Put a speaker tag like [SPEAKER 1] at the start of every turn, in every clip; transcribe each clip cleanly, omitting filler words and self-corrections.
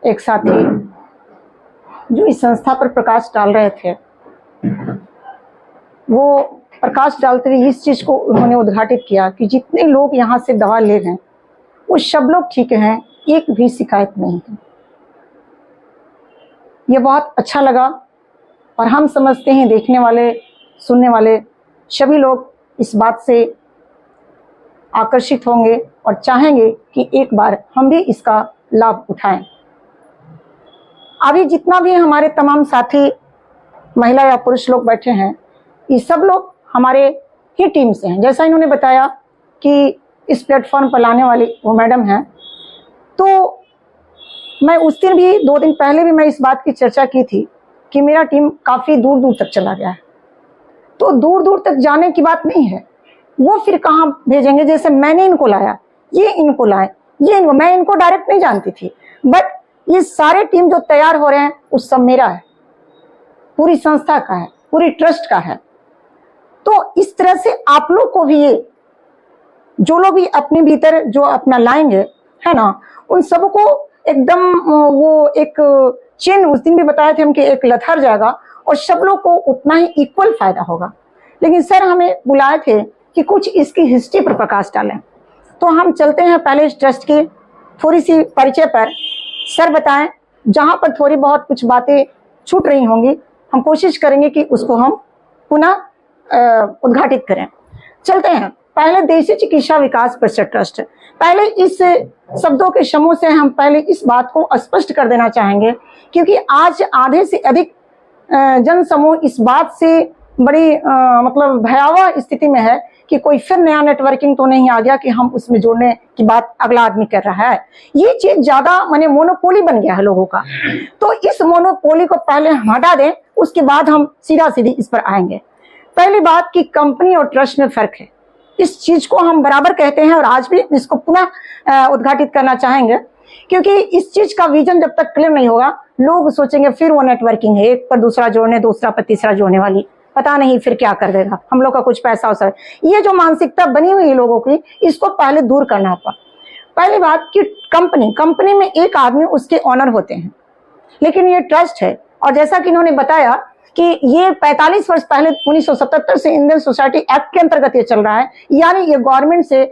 [SPEAKER 1] एक साथी जो इस संस्था पर प्रकाश डाल रहे थे, वो प्रकाश डालते हुए इस चीज को उन्होंने उद्घाटित किया कि जितने लोग यहाँ से दवा ले रहे हैं वो सब लोग ठीक हैं, एक भी शिकायत नहीं है। ये बहुत अच्छा लगा और हम समझते हैं देखने वाले सुनने वाले सभी लोग इस बात से आकर्षित होंगे और चाहेंगे कि एक बार हम भी इसका लाभ उठाएं। अभी जितना भी हमारे तमाम साथी महिला या पुरुष लोग बैठे हैं, ये सब लोग हमारे ही टीम से हैं। जैसा इन्होंने बताया कि इस प्लेटफॉर्म पर लाने वाली वो मैडम हैं, तो मैं उस दिन भी 2 दिन पहले भी मैं इस बात की चर्चा की थी कि मेरा टीम काफ़ी दूर दूर तक चला गया है। तो दूर दूर तक जाने की बात नहीं है, वो फिर कहाँ भेजेंगे। जैसे मैंने इनको लाया, ये इनको लाए, ये इनको, मैं इनको डायरेक्ट नहीं जानती थी, बट ये सारे टीम जो तैयार हो रहे हैं वो सब मेरा है, पूरी संस्था का है, पूरी ट्रस्ट का है। तो इस तरह से आप लोग को भी ये जो लोग भी अपने भीतर जो अपना लाएंगे है ना, उन सबको एकदम वो एक चेन, उस दिन भी बताए थे हम कि एक लथर जाएगा और सब लोग को उतना ही इक्वल फायदा होगा। लेकिन सर हमें बुलाए थे कि कुछ इसकी हिस्ट्री पर प्रकाश डालें, तो हम चलते हैं पहले इस ट्रस्ट की थोड़ी सी परिचय पर। सर बताएं, जहां पर थोड़ी बहुत कुछ बातें छूट रही होंगी हम कोशिश करेंगे कि उसको हम पुनः उद्घाटित करें। चलते हैं पहले देसी चिकित्सा विकास परिषद ट्रस्ट। पहले इस शब्दों के समूह से हम पहले इस बात को स्पष्ट कर देना चाहेंगे, क्योंकि आज आधे से अधिक जन समूह इस बात से बड़ी मतलब भयावह स्थिति में है कि कोई फिर नया नेटवर्किंग तो नहीं आ गया कि हम उसमें जोड़ने की बात अगला आदमी कर रहा है। ये चीज ज्यादा माने मोनोपोली बन गया है लोगों का। तो इस मोनोपोली को पहले हम हटा दें, उसके बाद हम सीधा सीधी इस पर आएंगे। पहली बात कि कंपनी और ट्रस्ट में फर्क है, इस चीज को हम बराबर कहते हैं और आज भी इसको पुनः उद्घाटित करना चाहेंगे, क्योंकि इस चीज का विजन जब तक क्लियर नहीं होगा लोग सोचेंगे फिर वो नेटवर्किंग है, एक पर दूसरा जोड़ने, दूसरा पर तीसरा जोड़ने वाली, पता नहीं फिर क्या कर देगा, हम लोग का कुछ पैसा हो सकता। ये जो मानसिकता बनी हुई है लोगों की, इसको पहले दूर करना होगा। पहली बात कि कंपनी में एक आदमी उसके ऑनर होते हैं, लेकिन ये ट्रस्ट है। और जैसा कि इन्होंने बताया कि ये 45 वर्ष पहले 1977 से इंडियन सोसाइटी एक्ट के अंतर्गत ये चल रहा है, यानी ये गवर्नमेंट से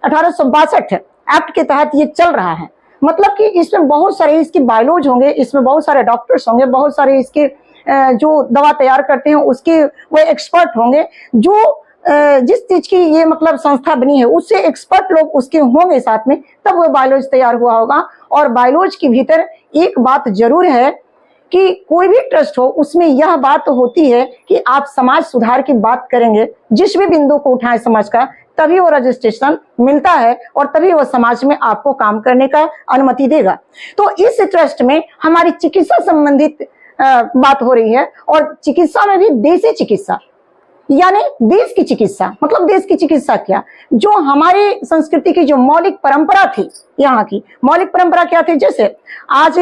[SPEAKER 1] 1862 एक्ट के तहत ये चल रहा है। मतलब कि इसमें बहुत सारे इसके बायोलॉज होंगे, इसमें बहुत सारे डॉक्टर्स होंगे, बहुत सारे इसके जो दवा तैयार करते हैं उसके वो एक्सपर्ट होंगे, जो जिस चीज की ये मतलब संस्था बनी है उससे एक्सपर्ट लोग उसके होंगे साथ में, तब वो बायोलॉज तैयार हुआ होगा। और बायोलॉज के भीतर एक बात जरूर है कि कोई भी ट्रस्ट हो उसमें यह बात तो होती है कि आप समाज सुधार की बात करेंगे, जिस भी बिंदु को उठाएं समाज का, तभी वो रजिस्ट्रेशन मिलता है और तभी वो समाज में आपको काम करने का अनुमति देगा। तो इस ट्रस्ट में हमारी चिकित्सा संबंधित बात हो रही है, और चिकित्सा में भी देसी चिकित्सा यानी देश की चिकित्सा। मतलब देश की चिकित्सा क्या, जो हमारी संस्कृति की जो मौलिक परंपरा थी, यहाँ की मौलिक परंपरा क्या थी। जैसे आज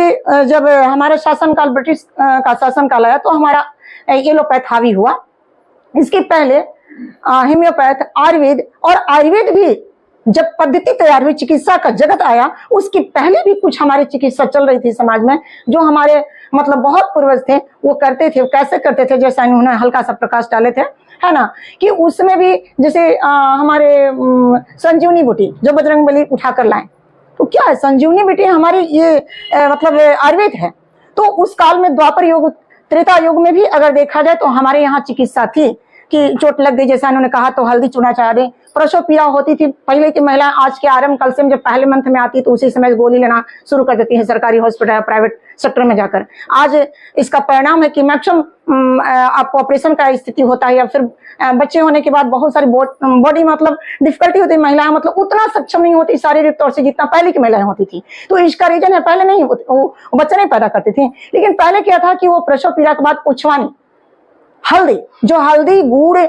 [SPEAKER 1] जब हमारा शासनकाल ब्रिटिश का शासनकाल आया तो हमारा एलोपैथ हावी हुआ, इसके पहले होम्योपैथ, आयुर्वेद, और आयुर्वेद भी जब पद्धति तैयार हुई, चिकित्सा का जगत आया, उसके पहले भी कुछ हमारी चिकित्सा चल रही थी समाज में, जो हमारे मतलब बहुत पूर्वज थे वो करते थे। कैसे करते थे, जैसा इन्होंने हल्का सा प्रकाश डाले थे, है ना, कि उसमें भी जैसे हमारे संजीवनी बूटी जो बजरंगबली उठाकर लाए, तो क्या है संजीवनी बूटी हमारी ये मतलब आयुर्वेद है। तो उस काल में द्वापर युग, त्रेता युग में भी अगर देखा जाए तो हमारे यहाँ चिकित्सा थी कि चोट लग गई, जैसा इन्होंने कहा तो हल्दी चूना चढ़ा दें। प्रसव पीड़ा होती थी पहले की महिला, आज के आरंभ काल से जब पहले मंथ में आती है तो उसी समय गोली लेना शुरू कर देती है सरकारी हॉस्पिटल या प्राइवेट सेक्टर में जाकर। आज इसका परिणाम है कि मैक्सिमम आपको ऑपरेशन का स्थिति होता है, या फिर बच्चे होने के बाद बहुत सारी बॉडी मतलब डिफिकल्टी होती है, महिलाएं मतलब उतना सक्षम नहीं होती शारीरिक तौर से जितना पहले की महिलाएं होती थी। तो इसका रीजन है पहले नहीं वो बच्चे नहीं पैदा करती थी, लेकिन पहले क्या था कि वो प्रसव पीड़ा के बाद उछवानी, हल्दी, जो हल्दी, गुड़,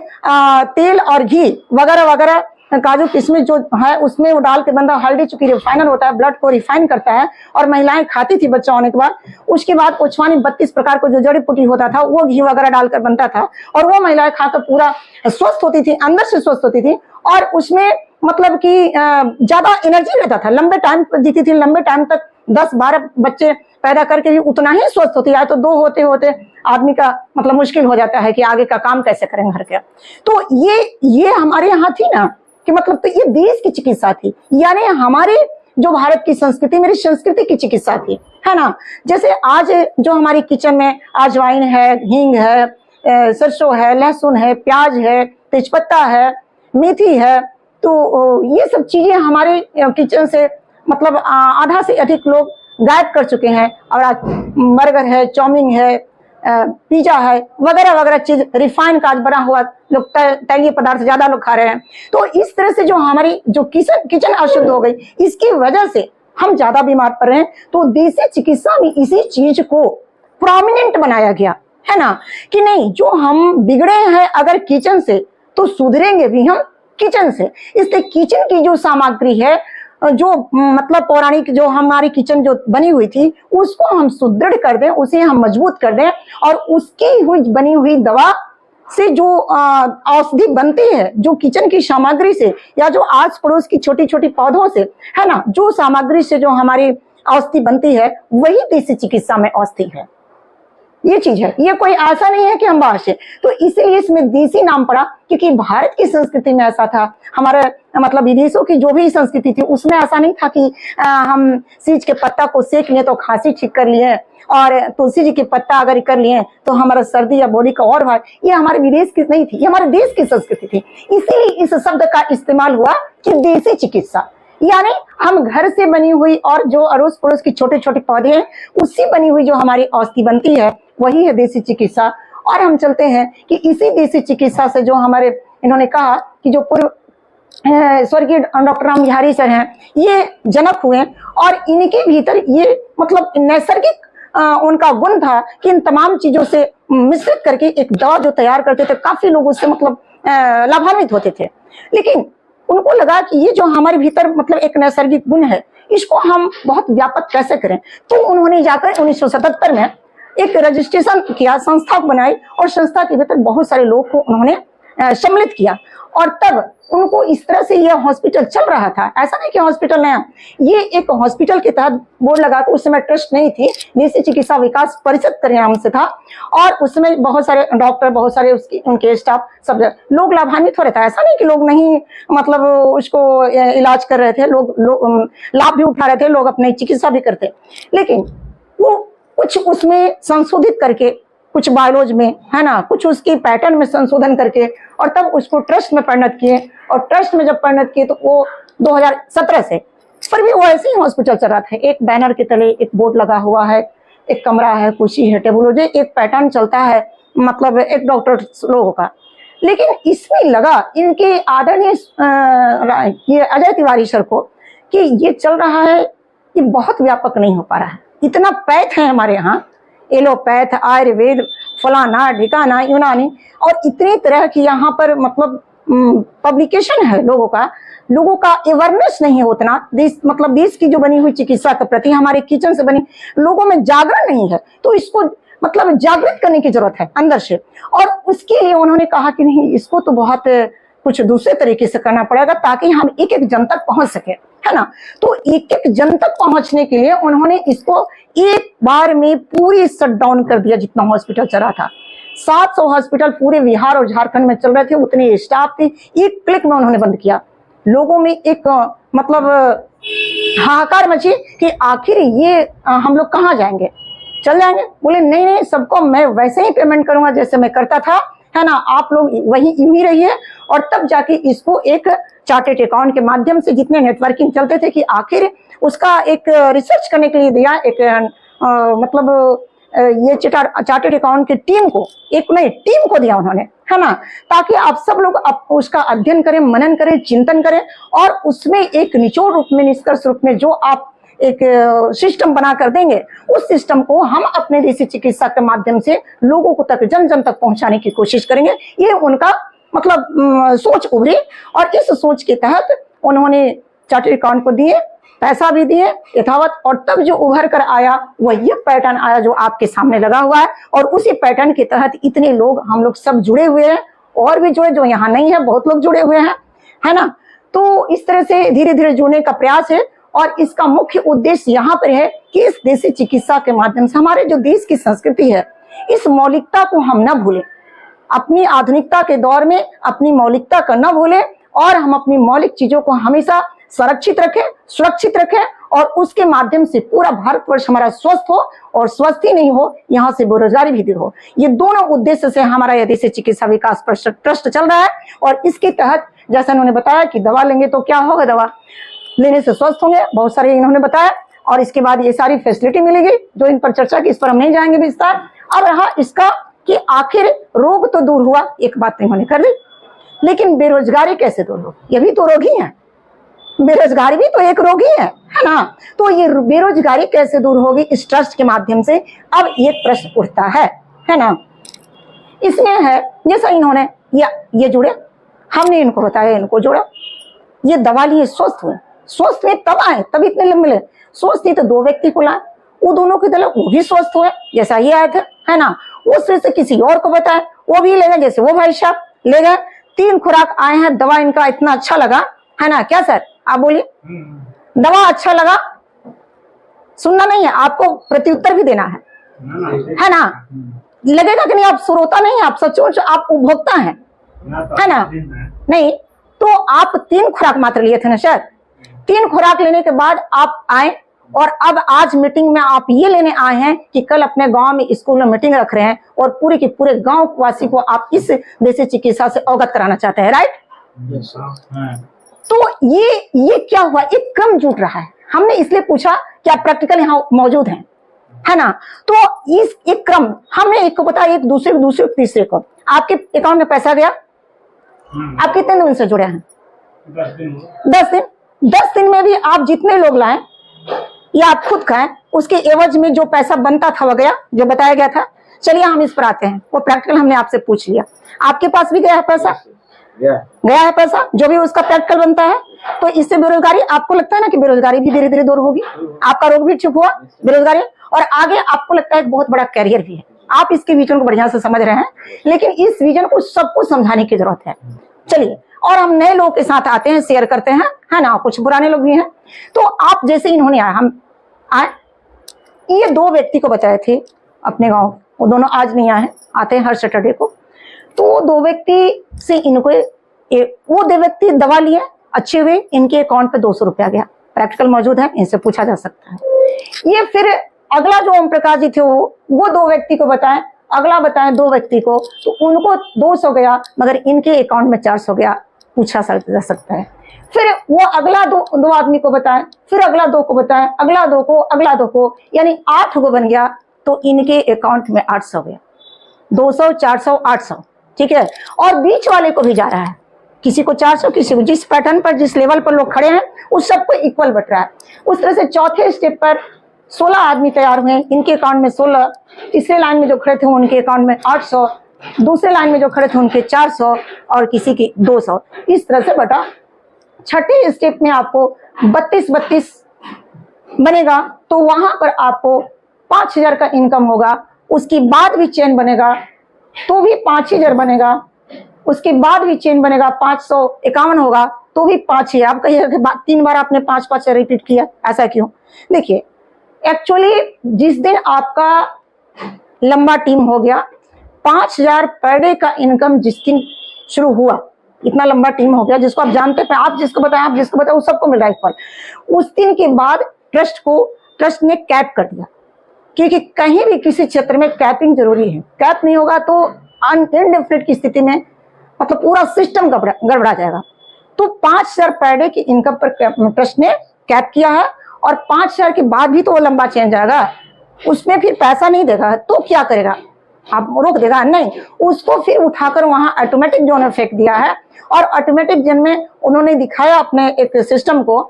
[SPEAKER 1] तेल और घी वगैरह वगैरह, काजू किशमिश जो है उसमें वो डाल के बंदा, हल्दी चूंकि रिफाइनर होता है, ब्लड को रिफाइन करता है, और महिलाएं खाती थी बच्चा होने के बाद। उसके बाद उछवानी 32 प्रकार को जो जड़ी बूटी होता था वो घी वगैरह डालकर बनता था, और वो महिलाएं खाकर पूरा स्वस्थ होती थी, अंदर से स्वस्थ होती थी। और उसमें मतलब कि ज्यादा एनर्जी रहता था, लंबे टाइम जीती थी, लंबे टाइम तक 10-12 बच्चे पैदा करके भी उतना ही स्वस्थ होती है। तो 2 होते होते आदमी का मतलब मुश्किल हो जाता है कि आगे का काम कैसे करें घर का। तो ये हमारे यहाँ थी ना कि मतलब, तो ये देश की चिकित्सा थी, यानी हमारे जो भारत की संस्कृति, मेरी संस्कृति की चिकित्सा थी, है ना। जैसे आज जो हमारी किचन में अजवाइन है, हींग है, सरसों है, लहसुन है, प्याज है, तेजपत्ता है, मेथी है, तो ये सब चीजें हमारे किचन से मतलब आधा से अधिक लोग गायब कर चुके हैं। और आज बर्गर है, चाउमीन है, पिज्जा है, वगैरह वगैरह चीज, रिफाइन का आज बना हुआ लोग तैलीय पदार्थ ज्यादा लोग खा रहे हैं। तो इस तरह से जो हमारी जो किचन अशुद्ध हो गई, इसकी वजह से हम ज्यादा बीमार पड़ रहे हैं। तो देसी चिकित्सा में इसी चीज को प्रोमिनेंट बनाया गया, है ना, कि नहीं, जो हम बिगड़े हैं अगर किचन से, तो सुधरेंगे भी हम किचन से। इसलिए किचन की जो सामग्री है, जो मतलब पौराणिक जो हमारी किचन जो बनी हुई थी, उसको हम सुदृढ़ कर दें, उसे हम मजबूत कर दें, और उसकी हुई बनी हुई दवा से जो औषधि बनती है, जो किचन की सामग्री से या जो आस पड़ोस की छोटी छोटी पौधों से, है ना, जो सामग्री से जो हमारी औषधि बनती है, वही देसी चिकित्सा में औषधि है। ये चीज है, ये कोई ऐसा नहीं है कि हम बाहर से। तो इसीलिए इसमें देसी नाम पड़ा, क्योंकि भारत की संस्कृति में ऐसा था। हमारे मतलब विदेशों की जो भी संस्कृति थी, उसमें ऐसा नहीं था कि हम सीज के पत्ता को सेक लिए तो खांसी ठीक कर लिए, और तुलसी जी के पत्ता अगर कर लिए तो हमारा सर्दी या बॉडी का और भार। ये हमारे विदेश की नहीं थी, ये हमारे देश की संस्कृति थी। इसीलिए इस शब्द का इस्तेमाल हुआ कि देसी चिकित्सा, यानी हम घर से बनी हुई और जो अड़ोस पड़ोस की छोटे छोटे पौधे हैं, उससे बनी हुई जो हमारी औषधि बनती है, वही है देसी चिकित्सा। और हम चलते हैं कि इसी देसी चिकित्सा से जो हमारे इन्होंने कहा कि जो पूर्व स्वर्गीय डॉक्टर राम बिहारी सर हैं, ये जनक हुए, और इनके भीतर ये मतलब नैसर्गिक उनका गुण था कि इन तमाम चीजों से मिश्रित करके एक दवा जो तैयार करते थे, काफी लोग उससे मतलब लाभान्वित होते थे। लेकिन उनको लगा कि ये जो हमारे भीतर मतलब एक नैसर्गिक गुण है, इसको हम बहुत व्यापक कैसे करें। तो उन्होंने जाकर 1977 में एक रजिस्ट्रेशन किया, संस्था बनाई, और संस्था के भीतर बहुत सारे लोग को उन्होंने सम्मिलित किया। और तब उनको इस तरह से यह हॉस्पिटल चल रहा था, ऐसा नहीं कि हॉस्पिटल नया, ये एक हॉस्पिटल के तहत बोर्ड लगाकर, उस समय ट्रस्ट नहीं थी, देसी चिकित्सा विकास परिषद के नाम से था, और उसमें बहुत सारे डॉक्टर, बहुत सारे उनके स्टाफ, सब लोग लाभान्वित हो रहे थे। ऐसा नहीं कि लोग नहीं मतलब उसको इलाज कर रहे थे, लोग लाभ भी उठा रहे थे, लोग अपनी चिकित्सा भी करते। लेकिन वो कुछ उसमें संशोधित करके, कुछ बायोलॉजी में, है ना, कुछ उसकी पैटर्न में संशोधन करके, और तब उसको ट्रस्ट में परिणत किए। और ट्रस्ट में जब परिणत किए तो वो 2017 से, पर भी वो ऐसे ही हॉस्पिटल चल रहा था। एक बैनर के तले एक बोर्ड लगा हुआ है, एक कमरा है, कुर्सी है, टेबल हो, एक पैटर्न चलता है, मतलब एक डॉक्टर लोगों का। लेकिन इसमें लगा इनके आदरणीय ये अजय तिवारी सर को कि ये चल रहा है, ये बहुत व्यापक नहीं हो पा रहा है। इतना पैथ है हमारे यहाँ, एलोपैथ, आयुर्वेद, फलाना ढिकाना, यूनानी, और इतनी तरह की यहाँ पर मतलब पब्लिकेशन है लोगों का अवेयरनेस नहीं है उतना। देश मतलब देश की जो बनी हुई चिकित्सा के प्रति, हमारे किचन से बनी, लोगों में जागरण नहीं है। तो इसको मतलब जागृत करने की जरूरत है अंदर से, और उसके लिए उन्होंने कहा कि नहीं, इसको तो बहुत कुछ दूसरे तरीके से करना पड़ेगा, ताकि हम एक एक जन तक पहुंच सके, है ना। तो एक एक जन तक पहुंचने के लिए उन्होंने इसको एक बार में पूरी शट डाउन कर दिया। जितना हॉस्पिटल चला था, 700 हॉस्पिटल पूरे बिहार और झारखंड में चल रहे थे, उतने स्टाफ थे, एक क्लिक में उन्होंने बंद किया। लोगों में एक मतलब हाहाकार मची कि आखिर ये हम लोग कहाँ जाएंगे, चल जाएंगे। बोले नहीं नहीं, सबको मैं वैसे ही पेमेंट करूंगा जैसे मैं करता था, है ना, आप लोग वही यूं ही रहिए। और तब जाके इसको एक चार्टेड अकाउंट के माध्यम से जितने नेटवर्किंग चलते थे, कि आखिर उसका एक रिसर्च करने के लिए दिया, एक मतलब ये चार्टेड अकाउंट की टीम को, एक नई टीम को दिया उन्होंने, है ना, ताकि आप सब लोग उसका अध्ययन करें, मनन करें, चिंतन करें, और उसमें एक निचोड़ रूप में, निष्कर्ष रूप में जो आप एक सिस्टम बना कर देंगे, उस सिस्टम को हम अपने देसी चिकित्सा के माध्यम से लोगों को तक, जन जन तक पहुंचाने की कोशिश करेंगे। ये उनका मतलब सोच उभरी, और इस सोच के तहत उन्होंने चार्टेड अकाउंट को दिए, पैसा भी दिए यथावत। और तब जो उभर कर आया वह ये पैटर्न आया जो आपके सामने लगा हुआ है। और उसी पैटर्न के तहत इतने लोग, हम लोग सब जुड़े हुए हैं, और भी जुड़े जो यहाँ नहीं है, बहुत लोग जुड़े हुए हैं, है ना। तो इस तरह से धीरे धीरे जुड़ने का प्रयास है। और इसका मुख्य उद्देश्य यहाँ पर है कि इस देसी चिकित्सा के माध्यम से हमारे जो देश की संस्कृति है, इस मौलिकता को हम न भूलें। अपनी आधुनिकता के दौर में अपनी मौलिकता का न भूलें और हम अपनी मौलिक चीजों को हमेशा संरक्षित रखें, सुरक्षित रखें और उसके माध्यम से पूरा भारतवर्ष हमारा स्वस्थ हो और स्वस्थ ही नहीं हो, यहाँ से बेरोजगारी भी दूर हो। ये दोनों उद्देश्य से हमारा यह देशी चिकित्सा विकास ट्रस्ट चल रहा है। और इसके तहत जैसा उन्होंने बताया कि दवा लेंगे तो क्या होगा, दवा लेने से स्वस्थ होंगे, बहुत सारे इन्होंने बताया। और इसके बाद ये सारी फैसिलिटी मिलेगी जो इन पर चर्चा की, इस पर हम नहीं जाएंगे विस्तार। अब रहा इसका कि आखिर रोग तो दूर हुआ, एक बात इन्होंने कर दी, लेकिन बेरोजगारी कैसे दूर हो? ये भी तो रोगी है, बेरोजगारी भी तो एक रोगी है ना। तो ये बेरोजगारी कैसे दूर होगी इस ट्रस्ट के माध्यम से, अब ये प्रश्न उठता है ना। इसमें है जैसा इन्होंने ये जुड़े, हमने इनको बताया, इनको जोड़ा, ये दवा लिए स्वस्थ हुए तब आए, तब इतने लंबे मिले। स्वस्थ नहीं तो 2 व्यक्ति को लाए, वो दोनों की तरह वो भी स्वस्थ हुए जैसा ये आए थे, है ना। उस से किसी और को बताए, वो भी ले गए जैसे वो भाई साहब ले गए। 3 खुराक आए हैं, दवा इनका इतना अच्छा लगा, है ना। क्या सर आप बोलिए, दवा अच्छा लगा? सुनना नहीं है आपको, प्रत्युत्तर भी देना है ना। लगेगा कि नहीं आप श्रोता नहीं, आप सचमुच आप उपभोक्ता हैं, है ना। नहीं तो आप 3 खुराक मात्र लिए थे ना सर। 3 खुराक लेने के बाद आप आए और अब आज मीटिंग में आप ये लेने आए हैं कि कल अपने गांव में स्कूल में मीटिंग रख रहे हैं और पूरे के पूरे गांव वासी को आप इस देसी चिकित्सा से अवगत कराना चाहते हैं, राइट। तो ये क्या हुआ, एक क्रम जुट रहा है। हमने इसलिए पूछा कि आप प्रैक्टिकल यहाँ मौजूद हैं, है ना। तो इस एक क्रम हमने एक को बताया, एक दूसरे को तीसरे को। आपके अकाउंट में पैसा गया, आप कितने दिन से जुड़े हैं? 10 दिन। 10 दिन में भी आप जितने लोग लाए या आप खुद खाएं, उसके एवज में जो पैसा बनता था वगैरह जो बताया गया था। चलिए हम इस पर आते हैं, वो प्रैक्टिकल हमने आपसे पूछ लिया, आपके पास भी गया है पैसा? गया है पैसा, जो भी उसका प्रैक्टिकल बनता है। तो इससे बेरोजगारी, आपको लगता है ना कि बेरोजगारी भी धीरे धीरे दूर होगी, आपका रोग भी ठीक हुआ, बेरोजगारी, और आगे आपको लगता है एक बहुत बड़ा कैरियर भी है। आप इसके विजन को बढ़िया से समझ रहे हैं, लेकिन इस विजन को सबको समझाने की जरूरत है। चलिए, और हम नए लोग के साथ आते हैं, शेयर करते हैं, है ना, कुछ पुराने लोग भी हैं। तो आप जैसे इन्होंने आए, हम आए, ये 2 व्यक्ति को बताए थे अपने गांव, वो दोनों आज नहीं आए हैं, आते हैं हर सैटरडे को। तो 2 व्यक्ति से इनको वो 2 व्यक्ति दवा लिए, अच्छे हुए, इनके अकाउंट पे 200 रुपया गया। प्रैक्टिकल मौजूद है, इनसे पूछा जा सकता है। ये फिर अगला जो ओम प्रकाश जी थे वो 2 व्यक्ति को बताएं, अगला बताएं 2 व्यक्ति को, तो उनको 200 गया, मगर इनके अकाउंट में 400 गया, पूछा जा सकता है। फिर वो अगला दो आदमी को बताएं, फिर अगला 2 को बताएं, अगला 2 को, अगला 2 को, यानी 8 को बन गया। तो इनके अकाउंट में 800 गया, 200, 400, 800, ठीक है। और बीच वाले को भी जा रहा है, किसी को 400, किसी को, जिस पैटर्न पर, जिस लेवल पर लोग खड़े हैं उस सबको इक्वल बट रहा है। उस तरह से चौथे स्टेप पर 16 आदमी तैयार हुए, इनके अकाउंट में 16, तीसरे लाइन में जो खड़े थे उनके अकाउंट में 800, दूसरे लाइन में जो खड़े थे उनके 400 और किसी की 200, इस तरह से बटा। छठे स्टेप में आपको 32 बनेगा, तो वहां पर आपको 5000 का इनकम होगा। उसके बाद भी चेन बनेगा तो भी 5000 बनेगा, उसके बाद भी चेन बनेगा 551 होगा तो भी 5000। आप कहिएगा 3 बार आपने 5 रिपीट किया, ऐसा क्यों? देखिए, एक्चुअली जिस दिन आपका लंबा टीम हो गया, 5000 पर डे का इनकम जिस दिन शुरू हुआ, इतना लंबा टीम हो गया, जिसको आप जानते हैं, आप जिसको बताए उस सबको मिल रहा है इक्वल। उस दिन के बाद ट्रस्ट ने कैप कर दिया, क्योंकि कहीं भी किसी क्षेत्र में कैपिंग जरूरी है। कैप नहीं होगा तो इनडेफिनिट की स्थिति में मतलब पूरा सिस्टम गड़बड़ा जाएगा। तो 5000 पर डे की इनकम पर ट्रस्ट ने कैप किया है, और 5000 के बाद भी तो वो लंबा चेन जाएगा, उसमें फिर पैसा नहीं देगा तो क्या करेगा? आप रोक देगा? नहीं, उसको फिर उठाकर वहां ऑटोमेटिक जोन में फेंक दिया है। और ऑटोमेटिक जोन में उन्होंने दिखाया अपने एक सिस्टम को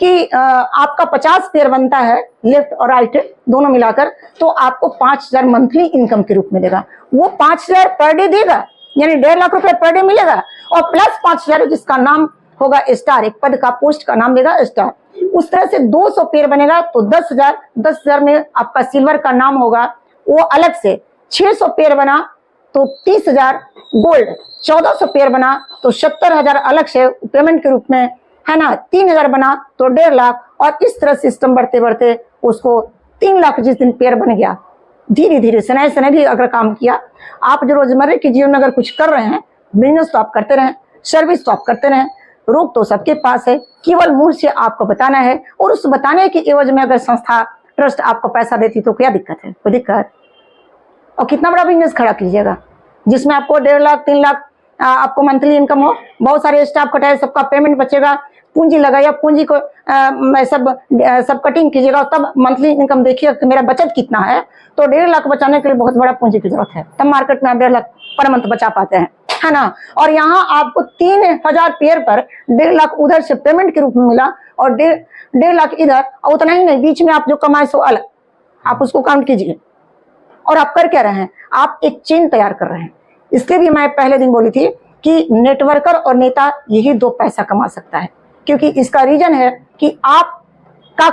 [SPEAKER 1] कि आपका 50 पेयर बनता है, लेफ्ट और राइट दोनों मिलाकर, तो आपको 5000 मंथली इनकम के रूप में देगा। वो 5000 पर डे देगा, यानी 1.5 लाख रुपए पर डे मिलेगा, और प्लस 5000 जिसका नाम होगा स्टार, एक पद का, पोस्ट का नाम देगा स्टार। उस तरह से 200 पेयर बनेगा तो 10,000, 10,000 में आपका सिल्वर का नाम होगा वो अलग से। 600 पेयर बना तो 30,000 गोल्ड, 1400 पेयर बना तो 70,000 अलग से पेमेंट के रूप में है ना, 3,000 बना तो 1.5 लाख, और इस तरह सिस्टम बढ़ते बढ़ते उसको 3 लाख जिस दिन पेयर बन गया, धीरे धीरे सने सने भी अगर काम किया। आप जो रोजमर्रा के जीवन में अगर कुछ कर रहे हैं, बिजनेस तो आप करते रहें, सर्विस तो आप करते रहें, रोग तो सबके पास है, केवल मुंह से आपको बताना है, और उस बताने के एवज में अगर संस्था ट्रस्ट आपको पैसा देती तो क्या दिक्कत है? कोई दिक्कत? और कितना बड़ा बिजनेस खड़ा कीजिएगा जिसमें आपको 1.5 लाख 3 लाख आपको मंथली इनकम हो, बहुत सारे स्टाफ कटाए, सबका पेमेंट बचेगा, पूंजी लगाइए, पूंजी को सब कटिंग कीजिएगा, तब मंथली इनकम देखिए कि मेरा बचत कितना है। तो 1.5 लाख बचाने के लिए बहुत बड़ा पूंजी की जरूरत है, तब मार्केट में आप 1.5 लाख पर मंथ बचा पाते हैं, है ना। और यहाँ आपको 3,000 पेयर पर 1.5 लाख उधर से पेमेंट के रूप में मिला, और 1.5 लाख इधर, और उतना ही नहीं, बीच में आप जो कमाए सो अलग, आप उसको काउंट कीजिए। और आप कर क्या रहे हैं? आप एक चेन तैयार कर रहे हैं। इसलिए भी मैं पहले दिन बोली थी कि नेटवर्कर और नेता यही 2 पैसा कमा सकता है, क्योंकि इसका रीजन है कि आपका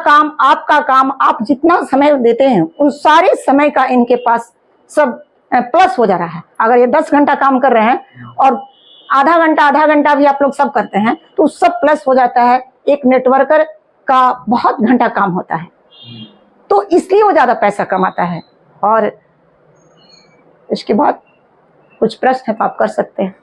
[SPEAKER 1] काम आप जितना समय देते हैं उन सारे समय का इनके पास सब प्लस हो जा रहा है। अगर ये 10 घंटा काम कर रहे हैं और आधा घंटा भी आप लोग सब करते हैं तो सब प्लस हो जाता है। एक नेटवर्कर का बहुत घंटा काम होता है, तो इसलिए वो ज्यादा पैसा कमाता है। और इसके बाद कुछ प्रश्न है आप कर सकते हैं।